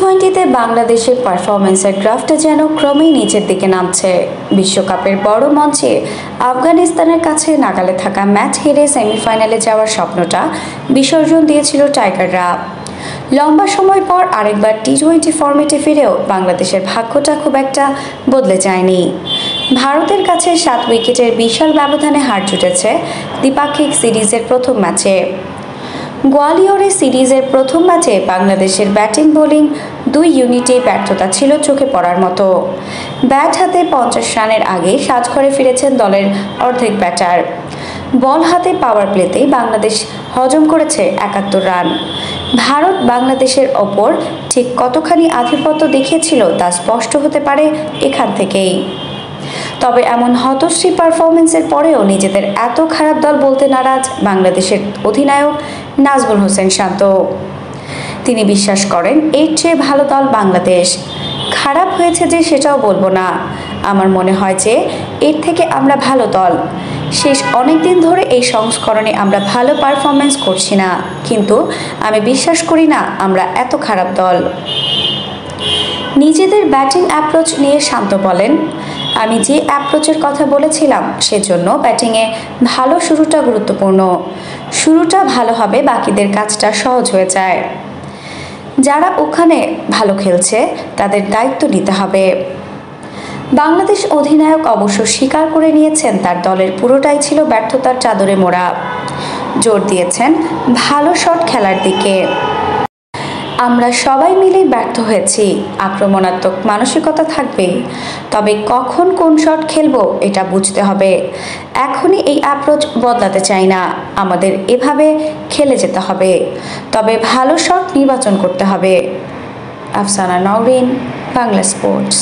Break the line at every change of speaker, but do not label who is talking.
টি-20তে বাংলাদেশের পারফরম্যান্সের গ্রাফটা যেন ক্রমেই নিচের দিকে নামছে। বিশ্বকাপের বড় মঞ্চে আফগানিস্তানের কাছে নাগালে থাকা ম্যাচ হেরে সেমিফাইনালে যাওয়ার স্বপ্নটা বিসর্জন দিয়েছিল টাইগাররা। লম্বা সময় পর আরেকবার টি-20 ফরম্যাটে ফিরেও বাংলাদেশের ভাগ্যটা খুব একটা বদলে যায়নি। ভারতের কাছে 7 উইকেটের বিশাল ব্যবধানে হার জুটেছে দ্বিপাক্ষিক সিরিজের প্রথম ম্যাচে। গোয়ালিয়রে সিরিজের প্রথম ম্যাচে বাংলাদেশের ব্যাটিং বোলিং দুই ইউনিটেই ব্যর্থতা ছিল চোখে পড়ার মতো। ব্যাট হাতে 50 রানের আগে সাজঘরে ফিরেছেন দলের অর্ধেক ব্যাটার। বল হাতে পাওয়ার প্লেতেই বাংলাদেশ হজম করেছে 71 রান। ভারত বাংলাদেশের ওপর ঠিক কতখানি আধিপত্য দেখিয়েছিল তা স্পষ্ট হতে পারে এখান থেকেই। তবে এমন হতশ্রী পারফরমেন্সের পরেও নিজেদের এত খারাপ দল বলতে নারাজ বাংলাদেশের অধিনায়ক নাজমুল হোসেন শান্ত। তিনি বিশ্বাস করেন এর চেয়ে ভালো দল বাংলাদেশ। খারাপ হয়েছে যে সেটাও বলবো না, আমার মনে হয় যে এর থেকে আমরা ভালো দল। শেষ অনেক দিন ধরে এই সংস্করণে আমরা ভালো পারফরমেন্স করছি না, কিন্তু আমি বিশ্বাস করি না আমরা এত খারাপ দল। নিজেদের ব্যাটিং অ্যাপ্রোচ নিয়ে শান্ত বলেন, আমি যে অ্যাপ্রোচের কথা বলেছিলাম সেজন্য ব্যাটিংয়ে ভালো শুরুটা গুরুত্বপূর্ণ। শুরুটা ভালো হবে, বাকিদের কাজটা সহজ হয়ে যায়। যারা ওখানে ভালো খেলছে তাদের দায়িত্ব নিতে হবে। বাংলাদেশ অধিনায়ক অবশ্য স্বীকার করে নিয়েছেন তার দলের পুরোটাই ছিল ব্যর্থতার চাদরে মোড়া। জোর দিয়েছেন ভালো শট খেলার দিকে। আমরা সবাই মিলে ব্যর্থ হয়েছি, আক্রমণাত্মক মানসিকতা থাকবে, তবে কখন কোন শট খেলবো এটা বুঝতে হবে। এখনই এই অ্যাপ্রোচ বদলাতে চাই না, আমাদের এভাবে খেলে যেতে হবে, তবে ভালো শট নির্বাচন করতে হবে। আফসানা নওরিন, বাংলা স্পোর্টস।